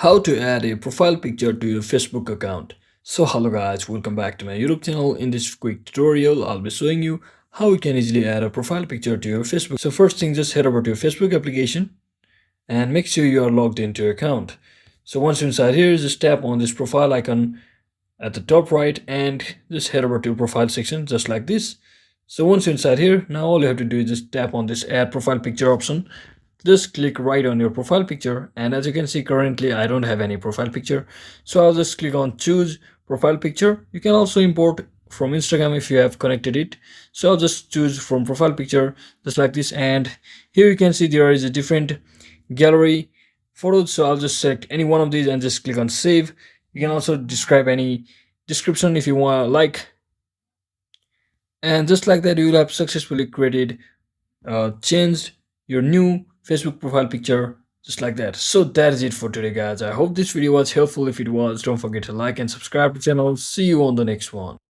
How to add a profile picture to your Facebook account. So hello guys, welcome back to my YouTube channel. In this quick tutorial, I'll be showing you how you can easily add a profile picture to your Facebook. So first thing, just head over to your Facebook application and make sure you are logged into your account. So once you're inside here, just tap on this profile icon at the top right and just head over to your profile section just like this. So once you're inside here, now all you have to do is just tap on this add profile picture option. Just click right on your profile picture, and as you can see, currently I don't have any profile picture, so I'll just click on choose profile picture. You can also import from Instagram if you have connected it, so I'll just choose from profile picture just like this. And here you can see there is a different gallery photos, so I'll just select any one of these and just click on save. You can also describe any description if you want, like, and just like that you will have successfully created changed your new Facebook profile picture just like that. So that is it for today guys. I hope this video was helpful. If it was, don't forget to like and subscribe to the channel. See you on the next one.